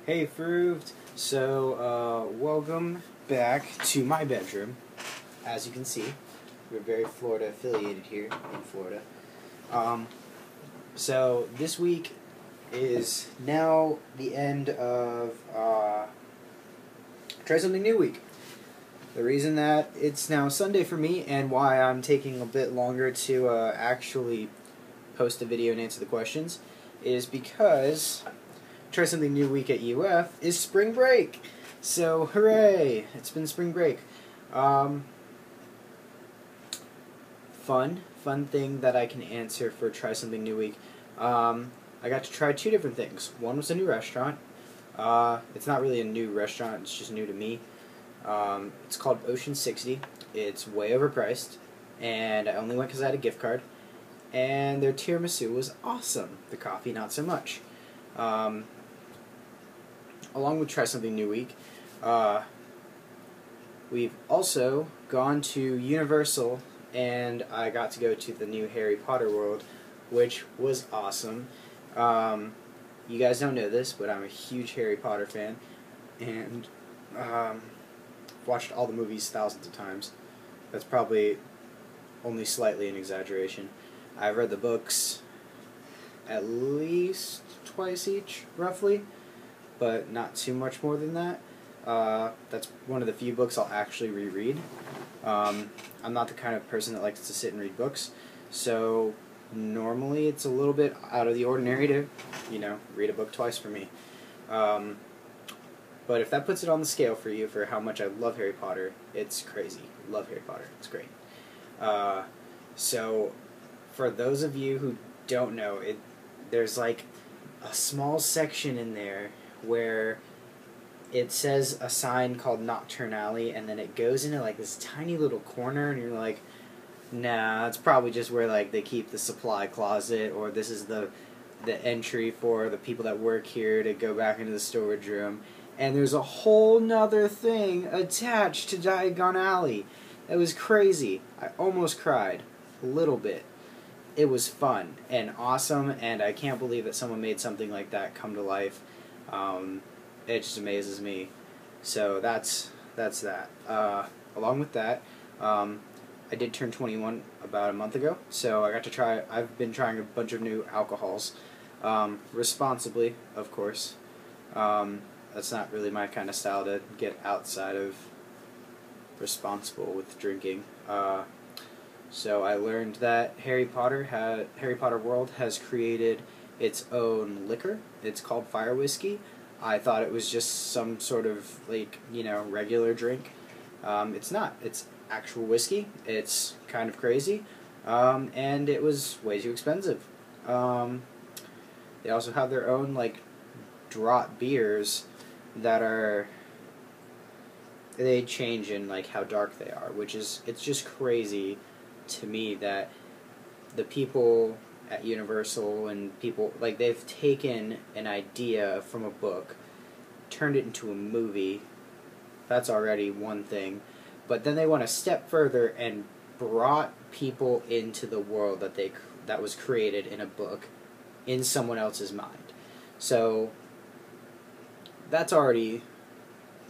Hey Fruit, welcome back to my bedroom. As you can see, we're very Florida affiliated here in Florida. So this week is now the end of Try Something New week. The reason that it's now Sunday for me and why I'm taking a bit longer to actually post a video and answer the questions is because Try Something New week at UF is spring break. So hooray! It's been spring break. Fun thing that I can answer for Try Something New week. I got to try two different things. One was a new restaurant. It's not really a new restaurant, it's just new to me. It's called Ocean 60. It's way overpriced, and I only went because I had a gift card. And their tiramisu was awesome. The coffee, not so much. Along with Try Something New week, we've also gone to Universal, and I got to go to the new Harry Potter world, which was awesome. You guys don't know this, but I'm a huge Harry Potter fan, and watched all the movies thousands of times. That's probably only slightly an exaggeration. I've read the books at least twice each, roughly, but not too much more than that. That's one of the few books I'll actually reread. I'm not the kind of person that likes to sit and read books, so normally it's a little bit out of the ordinary to, read a book twice for me. But if that puts it on the scale for you for how much I love Harry Potter, it's crazy. Love Harry Potter. It's great. So for those of you who don't know, there's like a small section in there where it says a sign called Nocturne Alley, and then it goes into like this tiny little corner, and you're like, nah, it's probably just where like they keep the supply closet, or this is the entry for the people that work here to go back into the storage room. And there's a whole nother thing attached to Diagon Alley. It was crazy. I almost cried a little bit. It was fun and awesome, and I can't believe that someone made something like that come to life. It just amazes me. So that's that. Along with that, I did turn 21 about a month ago, so I got to try. I've been trying a bunch of new alcohols, responsibly, of course. That's not really my kind of style to get outside of responsible with drinking. So I learned that Harry Potter World has created its own liquor. It's called Fire Whiskey. I thought it was just some sort of regular drink. It's not. It's actual whiskey. It's kind of crazy, and it was way too expensive. They also have their own draught beers that they change in how dark they are, it's just crazy to me that the people at Universal and people they've taken an idea from a book, turned it into a movie. That's already one thing, but then they went a step further and brought people into the world that was created in a book in someone else's mind. So that's already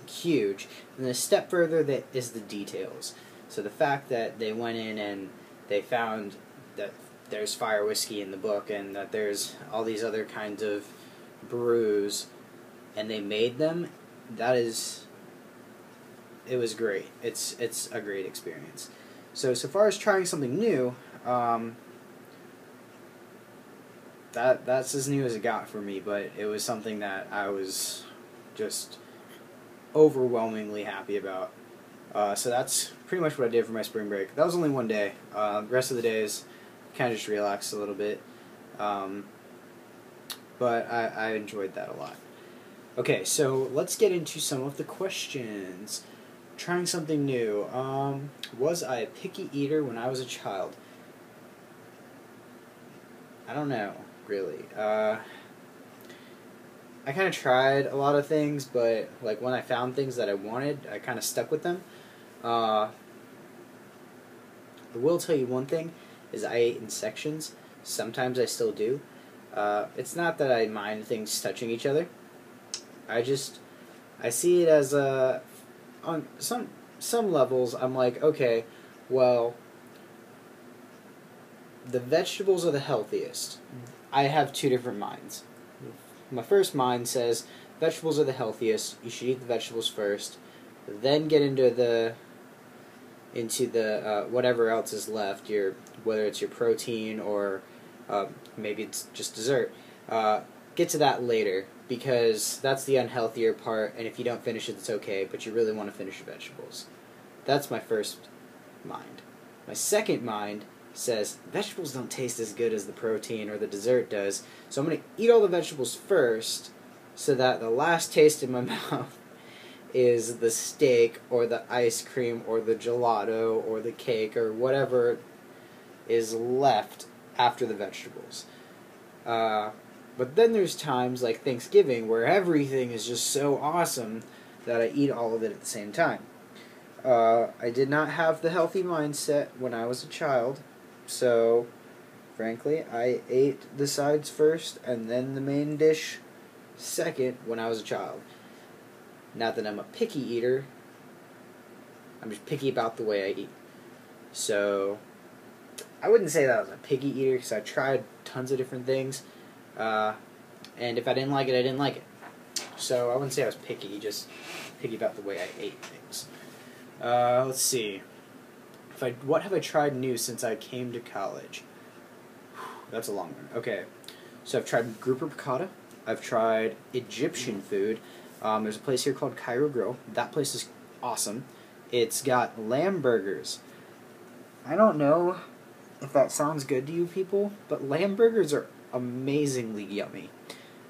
huge. And a step further is the details. So the fact that they went in and they found that there's fire whiskey in the book and that there's all these other kinds of brews and they made them, it was great. It's a great experience. So far as trying something new, that's as new as it got for me, but it was something that I was just overwhelmingly happy about. So that's pretty much what I did for my spring break. That was only one day. The rest of the days kind of just relaxed a little bit. But I enjoyed that a lot. Okay, so let's get into some of the questions. Trying something new. Was I a picky eater when I was a child? I don't know, really. I kind of tried a lot of things, but when I found things that I wanted, I kind of stuck with them. I will tell you one thing, is I ate in sections. Sometimes I still do. It's not that I mind things touching each other. I see it as a, on some levels, I'm like, okay, well, the vegetables are the healthiest. I have two different minds. My first mind says vegetables are the healthiest. You should eat the vegetables first, then get into the whatever else is left. Whether it's your protein or maybe it's just dessert. Get to that later, because that's the unhealthier part. And if you don't finish it, it's okay. But you really want to finish your vegetables. That's my first mind. My second mind says vegetables don't taste as good as the protein or the dessert does, so I'm going to eat all the vegetables first so that the last taste in my mouth is the steak or the ice cream or the gelato or the cake or whatever is left after the vegetables. But then there's times like Thanksgiving where everything is just so awesome that I eat all of it at the same time. I did not have the healthy mindset when I was a child, so frankly, I ate the sides first and then the main dish second when I was a child. Not that I'm a picky eater, I'm just picky about the way I eat. So, I wouldn't say that I was a picky eater because I tried tons of different things, and if I didn't like it, I didn't like it. So, I wouldn't say I was picky, just picky about the way I ate things. Let's see. What have I tried new since I came to college? That's a long one. Okay. So I've tried grouper piccata. I've tried Egyptian food. There's a place here called Cairo Grill. That place is awesome. It's got lamb burgers. I don't know if that sounds good to you people, but lamb burgers are amazingly yummy.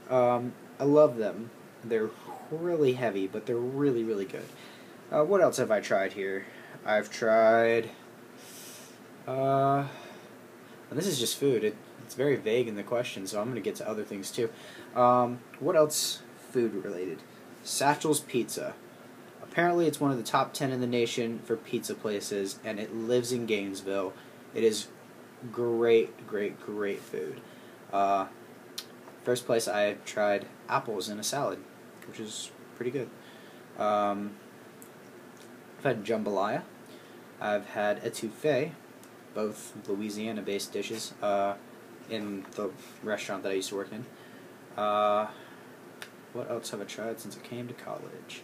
I love them. They're really heavy, but they're really, really good. What else have I tried here? I've tried, and this is just food. It's very vague in the question, so I'm going to get to other things too. What else food related? Satchel's Pizza. Apparently it's one of the top 10 in the nation for pizza places, and it lives in Gainesville. It is great, great, great food. First place I tried apples in a salad, which is pretty good. I've had jambalaya. I've had etouffee, both Louisiana-based dishes, in the restaurant that I used to work in. What else have I tried since I came to college?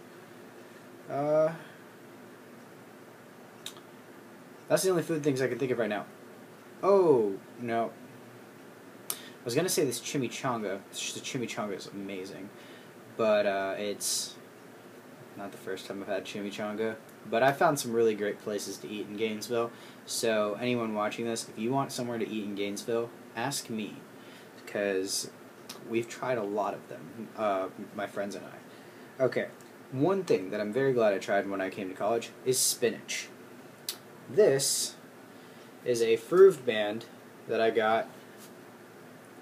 That's the only food things I can think of right now. Oh, no. I was going to say this chimichanga. The chimichanga is amazing. But it's not the first time I've had chimichanga. But I found some really great places to eat in Gainesville. So anyone watching this, if you want somewhere to eat in Gainesville, ask me. Because we've tried a lot of them, my friends and I. Okay, one thing that I'm very glad I tried when I came to college is spinach. This is a Fruived band that I got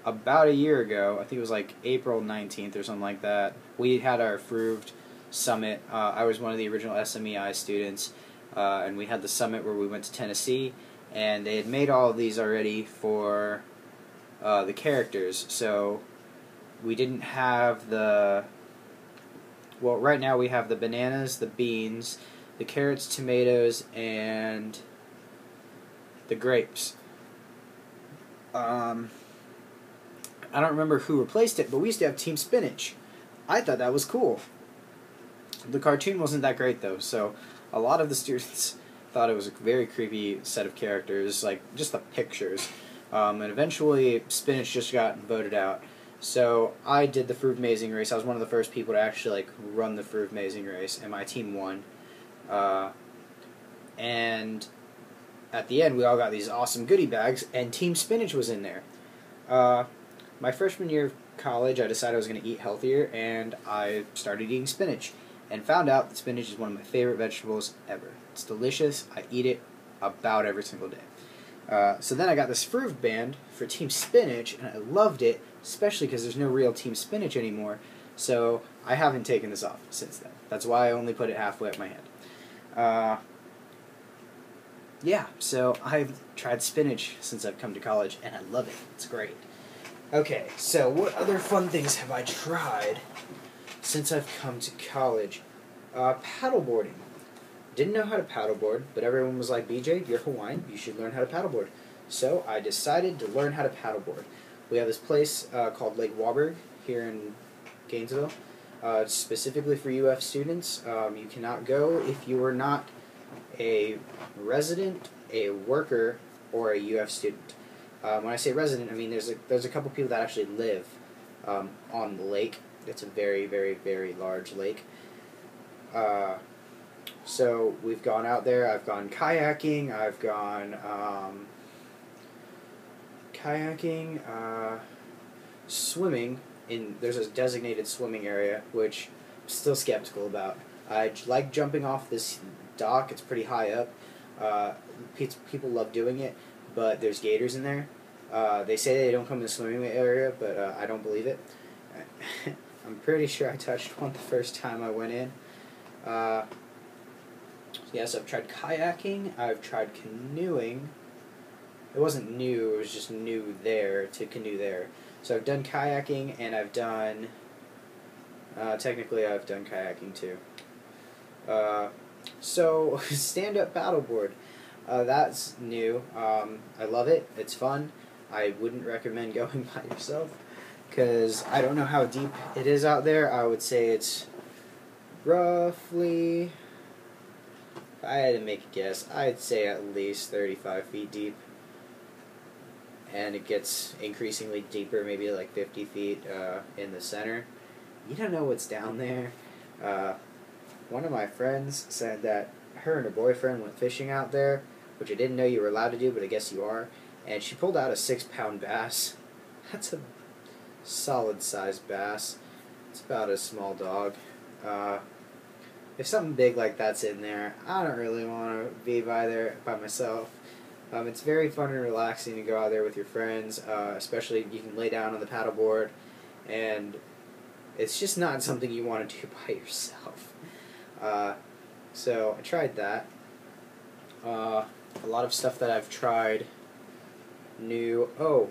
about a year ago. I think it was like April 19th or something like that. We had our Fruived summit. I was one of the original SMEI students, and we had the summit where we went to Tennessee, and they had made all of these already for the characters, so we didn't have the... Well, right now we have the bananas, the beans, the carrots, tomatoes, and the grapes. I don't remember who replaced it, but we used to have Team Spinach. I thought that was cool. The cartoon wasn't that great, though, so a lot of the students thought it was a very creepy set of characters, like just the pictures. And eventually, Spinach just got voted out. So I did the Fruived Mazing race. I was one of the first people to actually run the Fruived Mazing race, and my team won. And at the end, we all got these awesome goodie bags, and Team Spinach was in there. My freshman year of college, I decided I was going to eat healthier, and I started eating spinach, and found out that spinach is one of my favorite vegetables ever. It's delicious. I eat it about every single day. So then I got this Fruived band for Team Spinach, and I loved it, especially because there's no real Team Spinach anymore, so I haven't taken this off since then. That's why I only put it halfway up my hand. Yeah, so I've tried spinach since I've come to college, and I love it. It's great. Okay, so what other fun things have I tried? since I've come to college. Paddleboarding. Didn't know how to paddleboard, but everyone was like, BJ, you're Hawaiian, you should learn how to paddleboard. So I decided to learn how to paddleboard. We have this place called Lake Wahlberg here in Gainesville, specifically for UF students. You cannot go if you are not a resident, a worker, or a UF student. When I say resident, I mean there's a couple people that actually live on the lake. It's a very, very, very large lake. So we've gone out there. I've gone kayaking. I've gone swimming. There's a designated swimming area, which I'm still skeptical about. I like jumping off this dock. It's pretty high up. People love doing it, but there's gators in there. They say they don't come in the swimming area, but I don't believe it. I'm pretty sure I touched one the first time I went in. Yes, I've tried kayaking. I've tried canoeing. It wasn't new, it was just new there, to canoe there. So I've done kayaking, and I've done, technically I've done kayaking too. So, stand-up paddleboard. That's new. I love it. It's fun. I wouldn't recommend going by yourself, because I don't know how deep it is out there. I would say it's roughly, if I had to make a guess, I'd say at least 35 feet deep. And it gets increasingly deeper, maybe like 50 feet in the center. You don't know what's down there. One of my friends said that her and her boyfriend went fishing out there, which I didn't know you were allowed to do, but I guess you are. And she pulled out a 6-pound bass. That's a solid-sized bass. It's about a small dog. If something big like that's in there, I don't really want to be by there by myself. It's very fun and relaxing to go out there with your friends, especially you can lay down on the paddleboard, and it's just not something you want to do by yourself. So I tried that. A lot of stuff that I've tried new. Oh,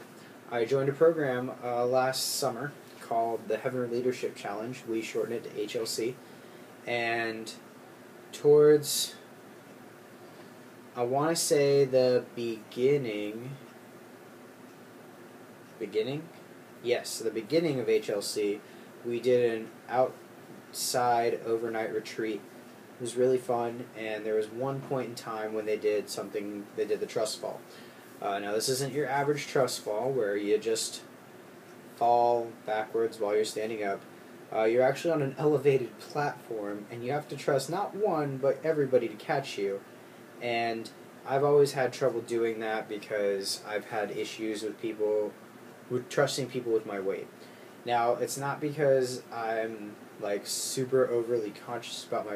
I joined a program last summer called the Heavenly Leadership Challenge. We shorten it to HLC. And towards, I want to say the beginning? Yes, the beginning of HLC, we did an outside overnight retreat. It was really fun, and there was one point in time when they did the trust fall. Now this isn't your average trust fall where you just fall backwards while you're standing up. You're actually on an elevated platform, and you have to trust not one, but everybody to catch you. And I've always had trouble doing that because I've had issues with trusting people with my weight. Now, it's not because I'm like super overly conscious about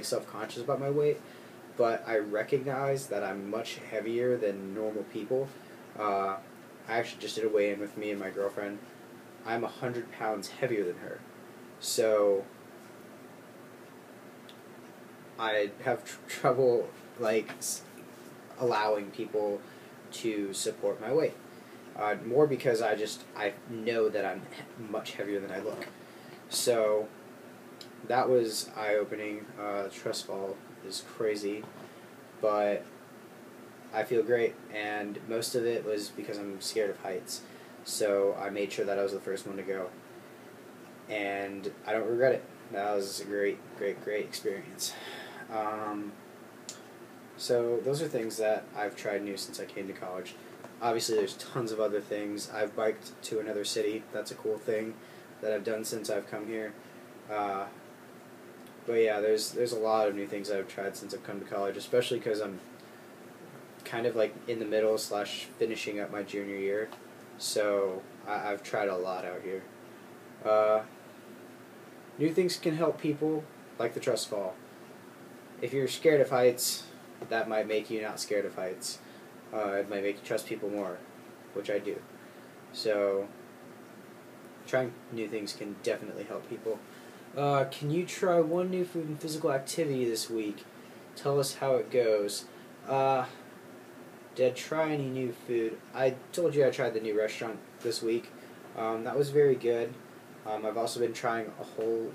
self-conscious about my weight, but I recognize that I'm much heavier than normal people. I actually just did a weigh-in with me and my girlfriend. I'm 100 pounds heavier than her. So I have trouble allowing people to support my weight. More because I know that I'm much heavier than I look. So that was eye-opening. Trust fall is crazy, but I feel great, and most of it was because I'm scared of heights. So I made sure that I was the first one to go. And I don't regret it. That was a great experience. So those are things that I've tried new since I came to college. Obviously there's tons of other things. I've biked to another city. That's a cool thing that I've done since I've come here. But yeah, there's a lot of new things that I've tried since I've come to college, especially because I'm kind of like in the middle / finishing up my junior year. So I've tried a lot out here. New things can help people, like the trust fall. If you're scared of heights, that might make you not scared of heights. It might make you trust people more, which I do. So, trying new things can definitely help people. Can you try one new food and physical activity this week? Tell us how it goes. Did I try any new food? I told you I tried the new restaurant this week. That was very good. I've also been trying a whole